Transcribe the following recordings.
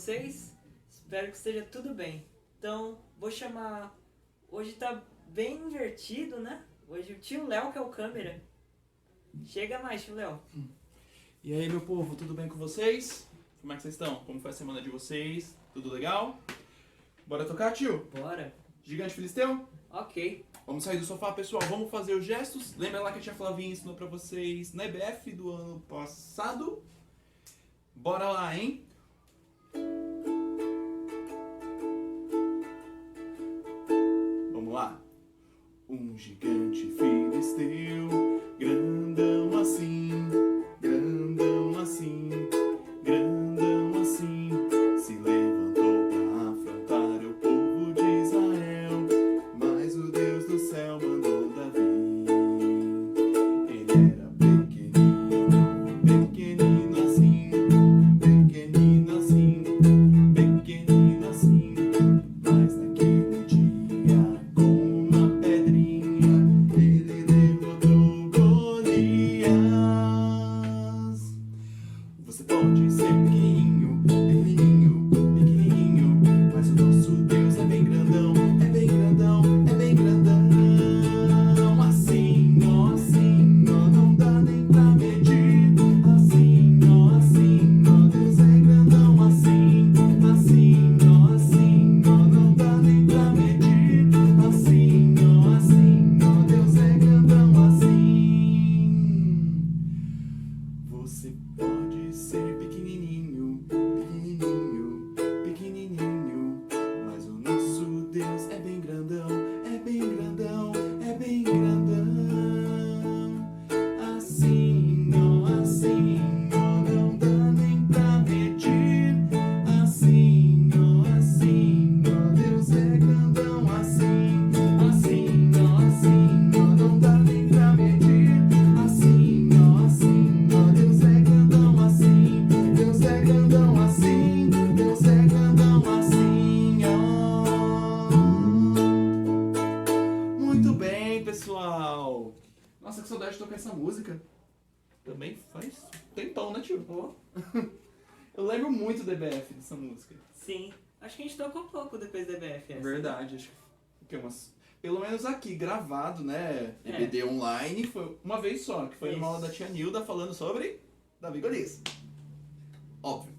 vocês? Espero que esteja tudo bem. Então, vou chamar... Hoje tá bem invertido, né? Hoje o tio Léo que é o câmera. Chega mais, tio Léo. E aí, meu povo, tudo bem com vocês? Como é que vocês estão? Como foi a semana de vocês? Tudo legal? Bora tocar, tio? Bora. Gigante Filisteu? Ok. Vamos sair do sofá, pessoal. Vamos fazer os gestos. Lembra lá que a tia Flavinha ensinou pra vocês na EBF do ano passado? Bora lá, hein? Vamos lá. Um gigante filisteu, grandão assim, grandão assim, grandão assim, se levantou pra afrontar o povo de Israel, mas o Deus do céu mandou Davi. Ele era pequenino, pequenino assim, pequenino assim, pequenino assim, mas naquele dia com uma pedrinha ele derrotou Golias. Você pode ser pequenininho, pequenininho, pequenininho, mas o nosso Deus é bem grandão, é bem grandão, é bem grandão. Assim, ó, não dá nem pra medir. Assim, ó, Deus é grandão. Assim, ó, não dá nem pra medir. Assim, ó, Deus é grandão. Assim. Você pode ser pequenininho, pequenininho, pequenininho, mas o nosso Deus é bem grandão, é bem grandão, é bem grandão. Assim, ó, não dá nem pra medir. Assim, ó, Deus é grandão. Assim, ó, não dá nem pra medir. Assim, ó, Deus é grandão. Assim, Deus é grandão. Assim, Deus é grandão. Assim, ó. Muito bem, pessoal. Nossa, que saudade de tocar essa música. Também faz tempão, né, tio? Eu lembro muito do EBF dessa música. Sim. Acho que a gente tocou pouco depois da EBF. É verdade, acho que umas... Pelo menos aqui, gravado, né? É. DVD online, foi uma vez só, que foi numa aula da tia Nilda falando sobre Davi e Golias. Óbvio.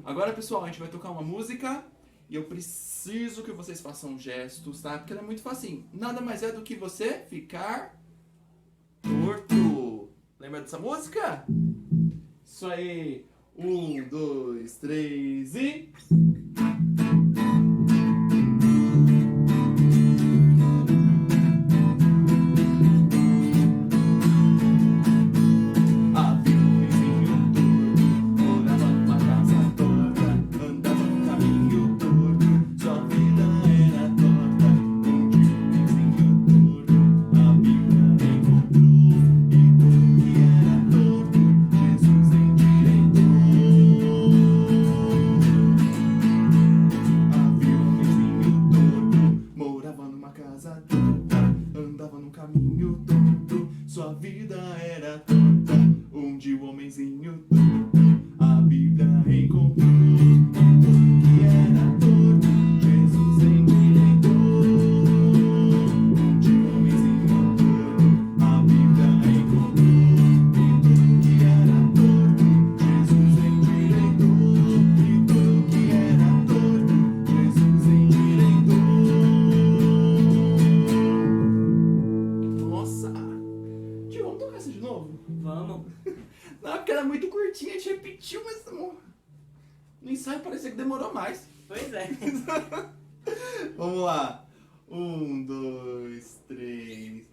Agora, pessoal, a gente vai tocar uma música e eu preciso que vocês façam gestos, tá? Porque ela é muito facinho. Nada mais é do que você ficar torto. Lembra dessa música? Isso aí. 1, 2, 3 e... Havia um vizinho torto, morava numa casa torta, andava num caminho torto, sua vida era torta. Um dia um vizinho torto, a Bíblia encontrou, e tudo que era torto, Jesus endireitou. Havia um vizinho torto, morava numa casa torta, andava num caminho torto, sua vida era torta. Um dia o homenzinho torto, a Bíblia encontrou, e tudo que era torto, Jesus endireitou. Um dia o homenzinho torto, a Bíblia encontrou, e tudo que era torto, Jesus endireitou. E tudo que era torto, Jesus endireitou. Nossa! Tio, vamos tocar essa de novo? Vamos. Não, porque era muito curtinha, a gente repetiu, mas no ensaio parecia que demorou mais. Pois é. Vamos lá. 1, 2, 3.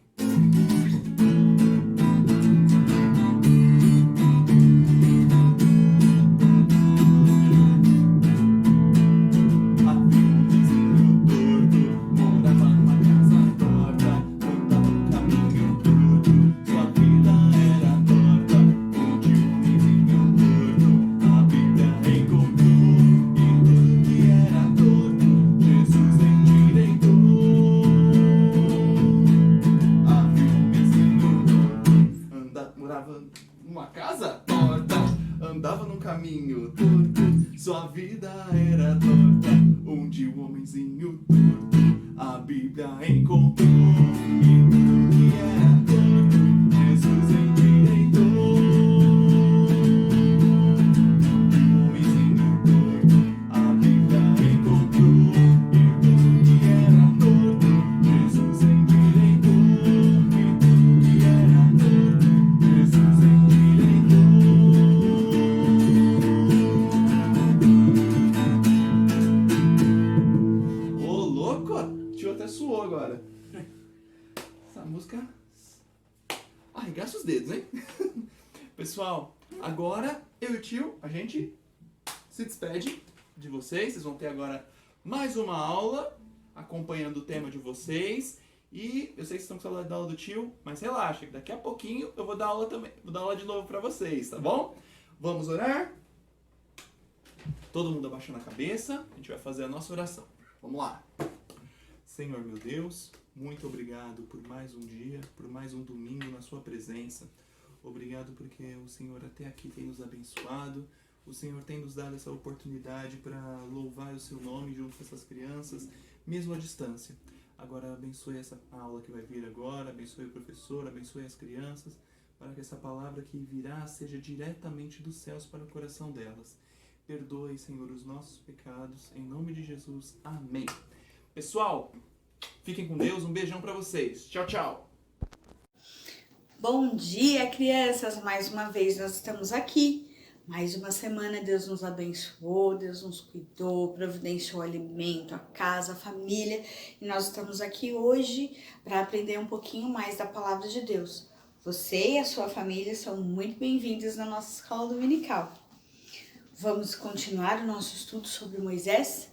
Havia um vizinho torto, morava numa casa torta, andava no caminho torto, sua vida era torta. Um dia um vizinho torto, a Bíblia encontrou, e tudo que era torto, Jesus endireitou. vida era torta, onde o homenzinho torto a Bíblia encontrou. E tudo que era torto, Jesus endireitou. O homenzinho torto, a Bíblia encontrou. E tudo que era torto, Jesus endireitou. E tudo que era torto, Jesus endireitou. Ô, louco! O tio até suou agora. Essa música arregaça os dedos, hein? Pessoal, agora eu e o tio, a gente se despede de vocês. Vocês vão ter agora mais uma aula acompanhando o tema de vocês. E eu sei que vocês estão com saudade da aula do tio, mas relaxa, que daqui a pouquinho eu vou dar aula também. Vou dar aula de novo pra vocês, tá bom? Vamos orar? Todo mundo abaixando a cabeça, a gente vai fazer a nossa oração. Vamos lá. Senhor meu Deus, muito obrigado por mais um dia, por mais um domingo na sua presença. Obrigado porque o Senhor até aqui tem nos abençoado. O Senhor tem nos dado essa oportunidade para louvar o seu nome junto com essas crianças, mesmo à distância. Agora abençoe essa aula que vai vir agora, abençoe o professor, abençoe as crianças, para que essa palavra que virá seja diretamente dos céus para o coração delas. Perdoe, Senhor, os nossos pecados, em nome de Jesus. Amém. Pessoal, fiquem com Deus, um beijão para vocês. Tchau, tchau. Bom dia, crianças! Mais uma vez nós estamos aqui. Mais uma semana Deus nos abençoou, Deus nos cuidou, providenciou alimento, a casa, a família. E nós estamos aqui hoje para aprender um pouquinho mais da palavra de Deus. Você e a sua família são muito bem-vindos na nossa escola dominical. Vamos continuar o nosso estudo sobre Moisés?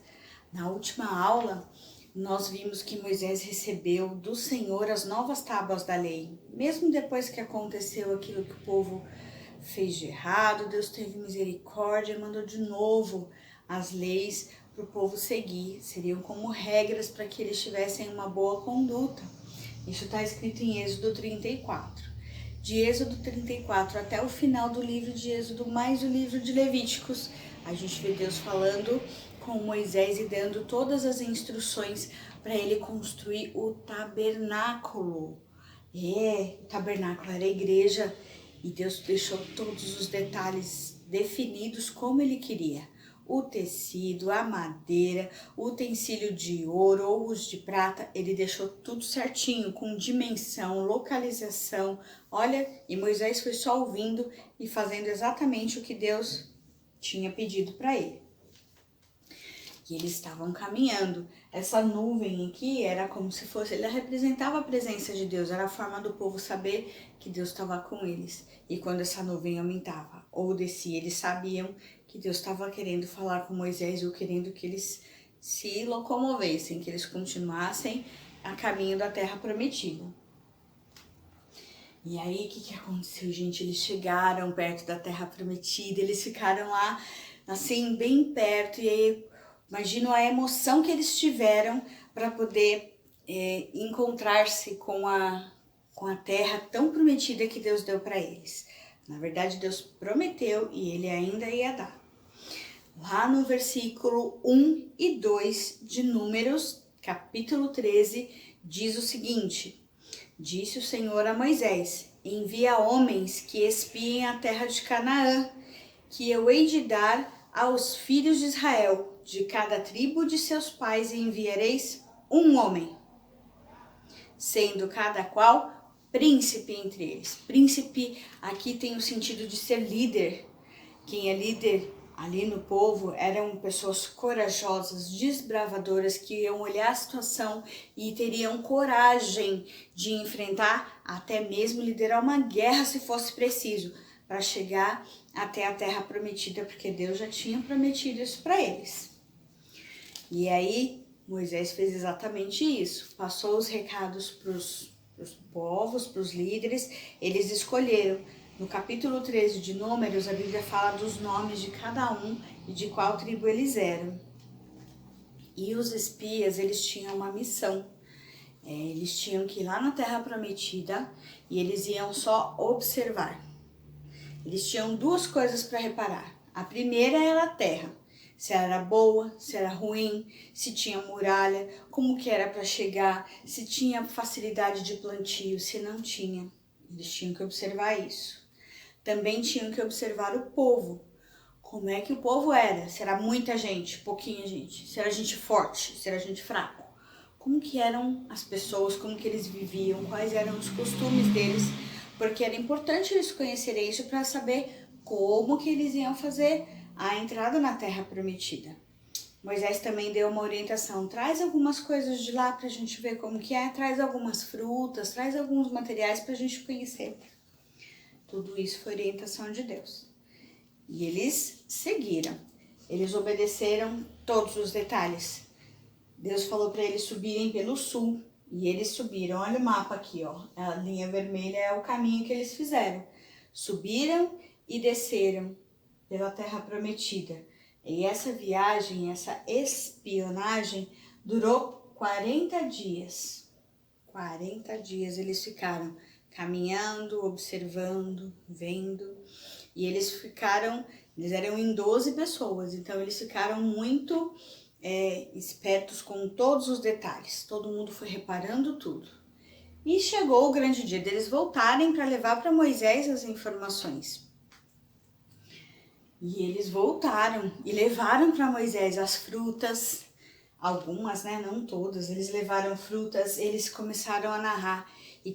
Na última aula, nós vimos que Moisés recebeu do Senhor as novas tábuas da lei. Mesmo depois que aconteceu aquilo que o povo fez de errado, Deus teve misericórdia e mandou de novo as leis para o povo seguir. Seriam como regras para que eles tivessem uma boa conduta. Isso está escrito em Êxodo 34. De Êxodo 34 até o final do livro de Êxodo, mais o livro de Levíticos, a gente vê Deus falando com Moisés e dando todas as instruções para ele construir o tabernáculo. O tabernáculo era a igreja e Deus deixou todos os detalhes definidos como ele queria. O tecido, a madeira, o utensílio de ouro ou os de prata, ele deixou tudo certinho, com dimensão, localização. Olha, e Moisés foi só ouvindo e fazendo exatamente o que Deus tinha pedido para ele. E eles estavam caminhando. Essa nuvem aqui era como se fosse, ela representava a presença de Deus, era a forma do povo saber que Deus estava com eles. E quando essa nuvem aumentava ou descia, eles sabiam que Deus estava querendo falar com Moisés ou querendo que eles se locomovessem, que eles continuassem a caminho da terra prometida. E aí, o que aconteceu, gente? Eles chegaram perto da terra prometida, eles ficaram lá, assim, bem perto, e aí, imagino a emoção que eles tiveram para poder encontrar-se com a terra tão prometida que Deus deu para eles. Na verdade, Deus prometeu e ele ainda ia dar. Lá no versículo 1 e 2 de Números, capítulo 13, diz o seguinte: Disse o Senhor a Moisés: Envia homens que espiem a terra de Canaã, que eu hei de dar aos filhos de Israel. De cada tribo de seus pais enviareis um homem, sendo cada qual príncipe entre eles. Príncipe aqui tem o sentido de ser líder. Quem é líder ali no povo eram pessoas corajosas, desbravadoras, que iam olhar a situação e teriam coragem de enfrentar, até mesmo liderar uma guerra se fosse preciso, para chegar até a terra prometida, porque Deus já tinha prometido isso para eles. E aí Moisés fez exatamente isso, passou os recados para os povos, para os líderes, eles escolheram. No capítulo 13 de Números, a Bíblia fala dos nomes de cada um e de qual tribo eles eram. E os espias, eles tinham uma missão. Eles tinham que ir lá na Terra Prometida e eles iam só observar. Eles tinham duas coisas para reparar. A primeira era a terra. se era boa, se era ruim, se tinha muralha, como que era para chegar, se tinha facilidade de plantio, se não tinha. Eles tinham que observar isso. Também tinham que observar o povo. Como é que o povo era? Se era muita gente, pouquinha gente, se era gente forte, se era gente fraco. Como que eram as pessoas, como que eles viviam, quais eram os costumes deles, porque era importante eles conhecerem isso para saber como que eles iam fazer a entrada na Terra Prometida. Moisés também deu uma orientação, traz algumas coisas de lá para a gente ver como que é, traz algumas frutas, traz alguns materiais para a gente conhecer. Tudo isso foi orientação de Deus. E eles seguiram, eles obedeceram todos os detalhes. Deus falou para eles subirem pelo sul e eles subiram. Olha o mapa aqui, ó. A linha vermelha é o caminho que eles fizeram. Subiram e desceram pela Terra Prometida. E essa viagem, essa espionagem durou 40 dias. 40 dias eles ficaram caminhando, observando, vendo. E eles eram em 12 pessoas, então eles ficaram muito espertos com todos os detalhes. Todo mundo foi reparando tudo. E chegou o grande dia deles voltarem para levar para Moisés as informações. E eles voltaram e levaram para Moisés as frutas, algumas, né, não todas. Eles levaram frutas, eles começaram a narrar. E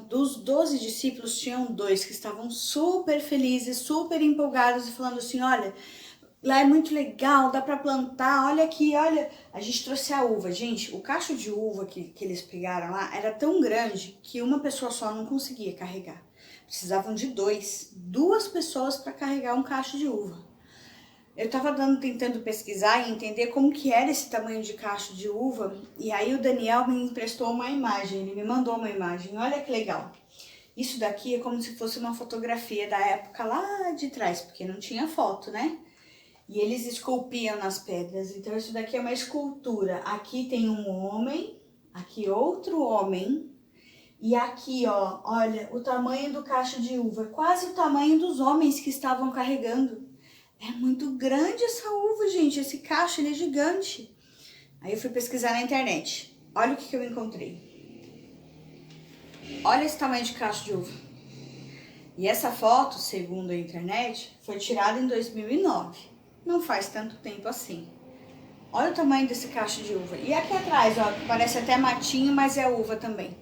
dos 12 discípulos, tinham 2 que estavam super felizes, super empolgados e falando assim, olha, lá é muito legal, dá para plantar, olha aqui, olha, a gente trouxe a uva. Gente, o cacho de uva que eles pegaram lá era tão grande que uma pessoa só não conseguia carregar. Precisavam de 2 pessoas para carregar um cacho de uva. Eu estava tentando pesquisar e entender como que era esse tamanho de cacho de uva, e aí o Daniel me emprestou uma imagem, ele me mandou uma imagem, olha que legal. Isso daqui é como se fosse uma fotografia da época lá de trás, porque não tinha foto, né? E eles esculpiam nas pedras, então isso daqui é uma escultura. Aqui tem um homem, aqui outro homem, e aqui, ó, olha, o tamanho do cacho de uva, quase o tamanho dos homens que estavam carregando. É muito grande essa uva, gente, esse cacho, ele é gigante. Aí eu fui pesquisar na internet, olha o que eu encontrei. Olha esse tamanho de cacho de uva. E essa foto, segundo a internet, foi tirada em 2009. Não faz tanto tempo assim. Olha o tamanho desse cacho de uva. E aqui atrás, ó, parece até matinho, mas é uva também.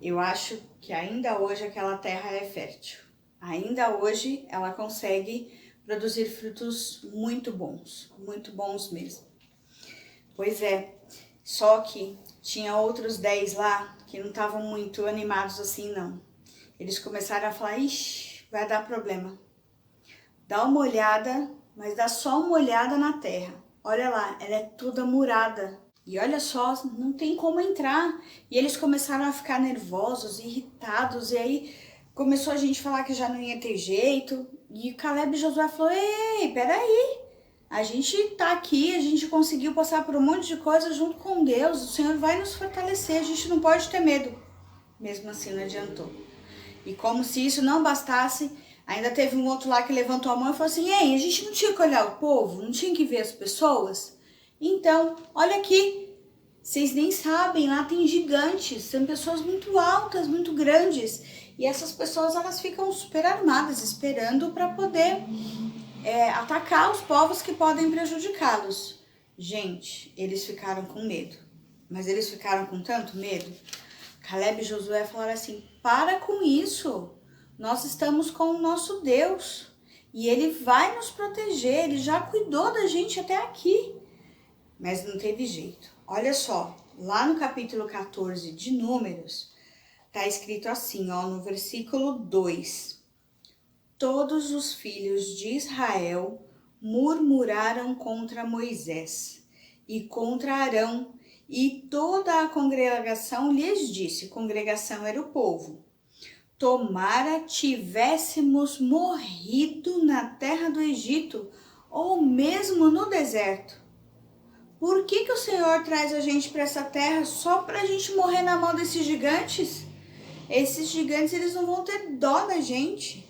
Eu acho que ainda hoje aquela terra é fértil. Ainda hoje ela consegue produzir frutos muito bons mesmo. Pois é, só que tinha outros 10 lá que não estavam muito animados assim não. Eles começaram a falar, ixi, vai dar problema. Dá uma olhada, mas dá só uma olhada na terra. Olha lá, ela é toda murada. E olha só, não tem como entrar. E eles começaram a ficar nervosos, irritados, e aí começou a gente falar que já não ia ter jeito. E Caleb e Josué falou, ei, peraí, a gente tá aqui, a gente conseguiu passar por um monte de coisa junto com Deus, o Senhor vai nos fortalecer, a gente não pode ter medo. Mesmo assim não adiantou. E como se isso não bastasse, ainda teve um outro lá que levantou a mão e falou assim, ei, a gente não tinha que olhar o povo, não tinha que ver as pessoas? Então, olha aqui, vocês nem sabem, lá tem gigantes, são pessoas muito altas, muito grandes. E essas pessoas, elas ficam super armadas, esperando para poder atacar os povos que podem prejudicá-los. Gente, eles ficaram com medo. Mas eles ficaram com tanto medo. Caleb e Josué falaram assim, para com isso. Nós estamos com o nosso Deus. E Ele vai nos proteger. Ele já cuidou da gente até aqui. Mas não teve jeito. Olha só, lá no capítulo 14 de Números, tá escrito assim, ó, no versículo 2. Todos os filhos de Israel murmuraram contra Moisés e contra Arão, e toda a congregação lhes disse, congregação era o povo, tomara tivéssemos morrido na terra do Egito, ou mesmo no deserto. Por que o Senhor traz a gente para essa terra só para a gente morrer na mão desses gigantes? Esses gigantes, eles não vão ter dó da gente.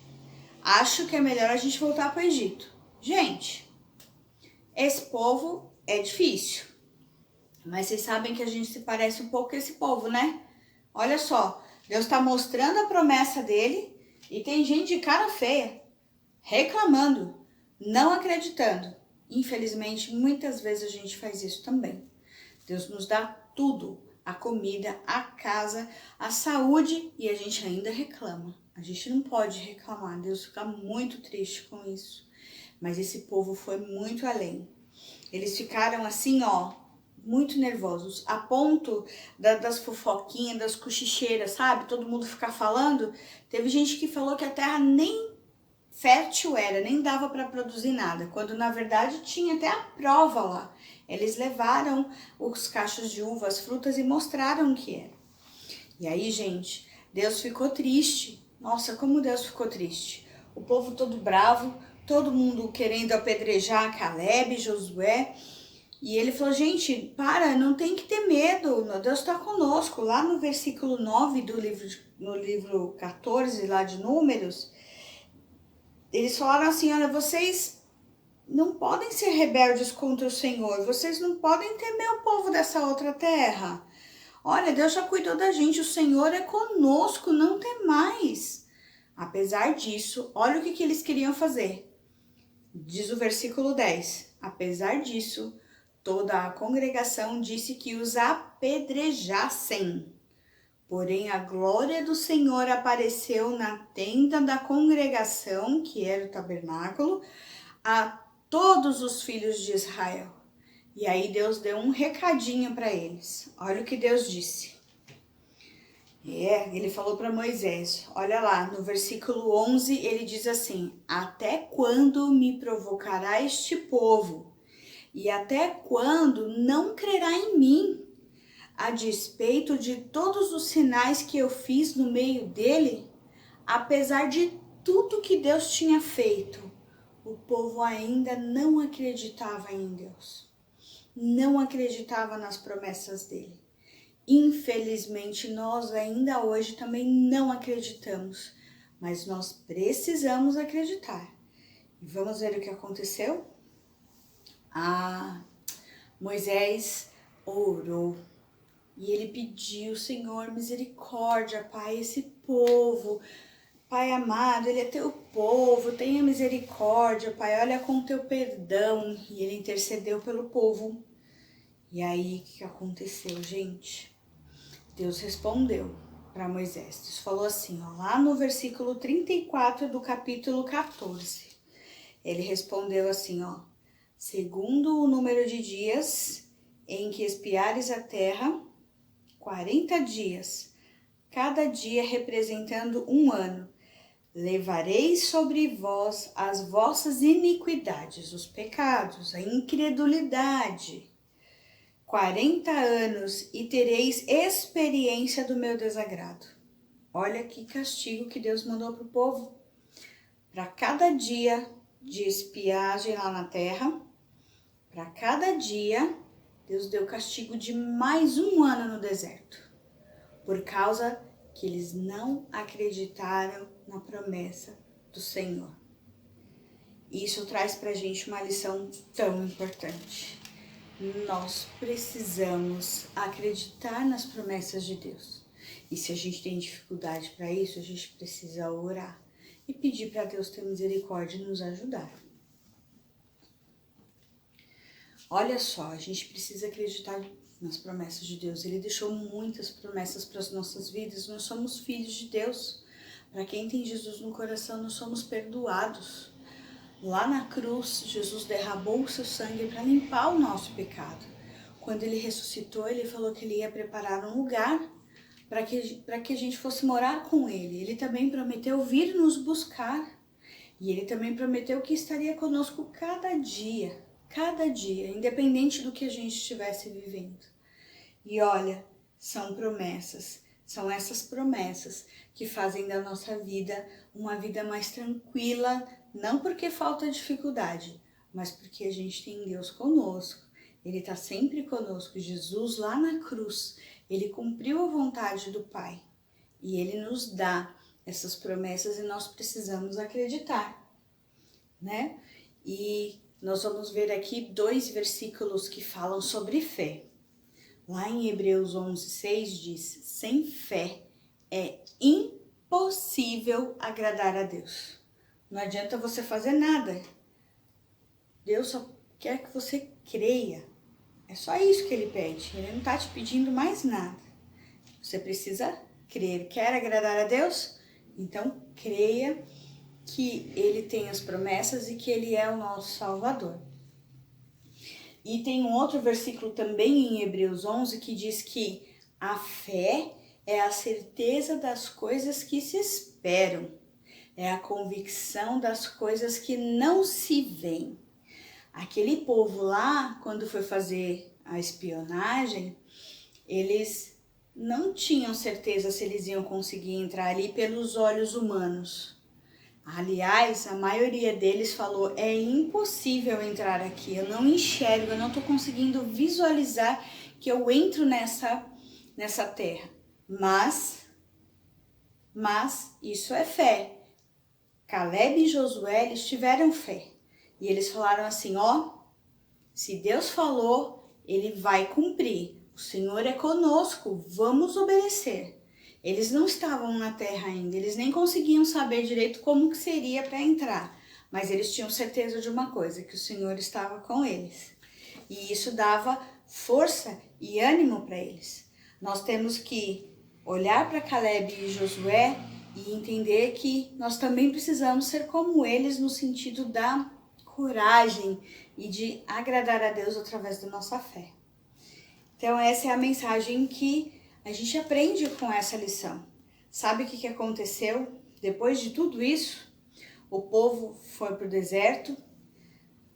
Acho que é melhor a gente voltar para o Egito. Gente, Esse povo é difícil, mas vocês sabem que a gente se parece um pouco com esse povo, né? Olha só, Deus está mostrando a promessa dele e tem gente de cara feia, reclamando, não acreditando. Infelizmente, muitas vezes a gente faz isso também. Deus nos dá tudo, a comida, a casa, a saúde, e a gente ainda reclama. A gente não pode reclamar, Deus fica muito triste com isso. Mas esse povo foi muito além. Eles ficaram assim, ó, muito nervosos, a ponto das fofoquinhas, das cochicheiras, sabe? Todo mundo ficar falando. Teve gente que falou que a terra nem fértil era, nem dava para produzir nada, quando na verdade tinha até a prova lá. Eles levaram os cachos de uva, as frutas e mostraram que era. E aí, gente, Deus ficou triste. Nossa, como Deus ficou triste. O povo todo bravo, todo mundo querendo apedrejar Caleb, Josué. E ele falou, gente, não tem que ter medo, Deus está conosco. Lá no versículo 9 no livro 14, lá de Números, eles falaram assim, olha, vocês não podem ser rebeldes contra o Senhor, vocês não podem temer o povo dessa outra terra. Olha, Deus já cuidou da gente, o Senhor é conosco, não tem mais. Apesar disso, olha o que eles queriam fazer. Diz o versículo 10, apesar disso, toda a congregação disse que os apedrejassem. Porém, a glória do Senhor apareceu na tenda da congregação, que era o tabernáculo, a todos os filhos de Israel. E aí Deus deu um recadinho para eles. Olha o que Deus disse. Ele falou para Moisés, olha lá, no versículo 11, ele diz assim, até quando me provocará este povo? E até quando não crerá em mim? A despeito de todos os sinais que eu fiz no meio dele, apesar de tudo que Deus tinha feito, o povo ainda não acreditava em Deus, não acreditava nas promessas dele. Infelizmente, nós ainda hoje também não acreditamos, mas nós precisamos acreditar. E vamos ver o que aconteceu? Moisés orou. E ele pediu, Senhor, misericórdia, Pai, esse povo, Pai amado, ele é teu povo, tenha misericórdia, Pai, olha com teu perdão. E ele intercedeu pelo povo. E aí, o que aconteceu, gente? Deus respondeu para Moisés. Deus falou assim, ó, lá no versículo 34 do capítulo 14. Ele respondeu assim, ó, segundo o número de dias em que espiares a terra, 40 dias, cada dia representando um ano, levareis sobre vós as vossas iniquidades, os pecados, a incredulidade, 40 anos e tereis experiência do meu desagrado. Olha que castigo que Deus mandou para o povo. Para cada dia de espiagem lá na terra, para cada dia, Deus deu castigo de mais um ano no deserto, por causa que eles não acreditaram na promessa do Senhor. Isso traz para a gente uma lição tão importante. Nós precisamos acreditar nas promessas de Deus. E se a gente tem dificuldade para isso, a gente precisa orar e pedir para Deus ter misericórdia e nos ajudar. Olha só, a gente precisa acreditar nas promessas de Deus. Ele deixou muitas promessas para as nossas vidas. Nós somos filhos de Deus. Para quem tem Jesus no coração, nós somos perdoados. Lá na cruz, Jesus derramou o seu sangue para limpar o nosso pecado. Quando ele ressuscitou, ele falou que ele ia preparar um lugar para que a gente fosse morar com ele. Ele também prometeu vir nos buscar. E ele também prometeu que estaria conosco cada dia, independente do que a gente estivesse vivendo. E olha, são promessas, são essas promessas que fazem da nossa vida uma vida mais tranquila, não porque falta dificuldade, mas porque a gente tem Deus conosco. Ele está sempre conosco. Jesus lá na cruz, ele cumpriu a vontade do Pai. E ele nos dá essas promessas e nós precisamos acreditar, né? E nós vamos ver aqui 2 versículos que falam sobre fé. Lá em Hebreus 11:6 diz: sem fé é impossível agradar a Deus. Não adianta você fazer nada. Deus só quer que você creia. É só isso que ele pede. Ele não está te pedindo mais nada. Você precisa crer. Quer agradar a Deus? Então creia que ele tem as promessas e que ele é o nosso Salvador. E tem um outro versículo também em Hebreus 11 que diz que a fé é a certeza das coisas que se esperam, é a convicção das coisas que não se veem. Aquele povo lá, quando foi fazer a espionagem, eles não tinham certeza se eles iam conseguir entrar ali pelos olhos humanos. Aliás, a maioria deles falou: é impossível entrar aqui, eu não enxergo, eu não estou conseguindo visualizar que eu entro nessa terra. Mas isso é fé. Caleb e Josué, eles tiveram fé. E eles falaram assim: se Deus falou, ele vai cumprir. O Senhor é conosco, vamos obedecer. Eles não estavam na terra ainda, eles nem conseguiam saber direito como que seria para entrar. Mas eles tinham certeza de uma coisa, que o Senhor estava com eles. E isso dava força e ânimo para eles. Nós temos que olhar para Caleb e Josué e entender que nós também precisamos ser como eles no sentido da coragem e de agradar a Deus através da nossa fé. Então essa é a mensagem que a gente aprende com essa lição. Sabe o que aconteceu? Depois de tudo isso, o povo foi para o deserto,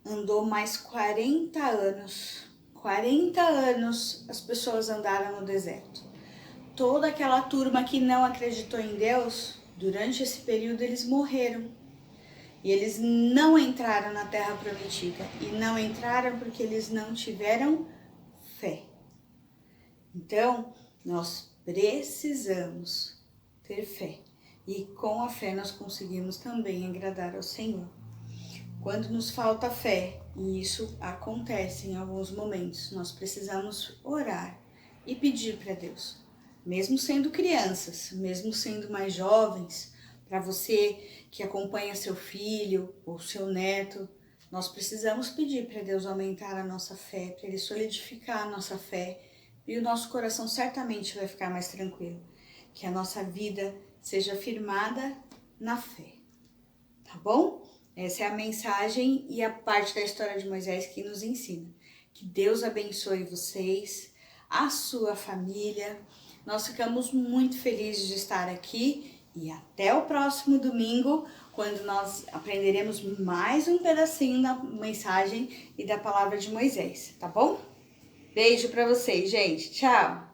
andou mais 40 anos. 40 anos as pessoas andaram no deserto. Toda aquela turma que não acreditou em Deus, durante esse período eles morreram. E eles não entraram na terra prometida. E não entraram porque eles não tiveram fé. Então, nós precisamos ter fé. E com a fé nós conseguimos também agradar ao Senhor. Quando nos falta fé, e isso acontece em alguns momentos, nós precisamos orar e pedir para Deus. Mesmo sendo crianças, mesmo sendo mais jovens, para você que acompanha seu filho ou seu neto, nós precisamos pedir para Deus aumentar a nossa fé, para Ele solidificar a nossa fé, e o nosso coração certamente vai ficar mais tranquilo. Que a nossa vida seja firmada na fé. Tá bom? Essa é a mensagem e a parte da história de Moisés que nos ensina. Que Deus abençoe vocês, a sua família. Nós ficamos muito felizes de estar aqui e até o próximo domingo, quando nós aprenderemos mais um pedacinho da mensagem e da palavra de Moisés, tá bom? Beijo pra vocês, gente. Tchau!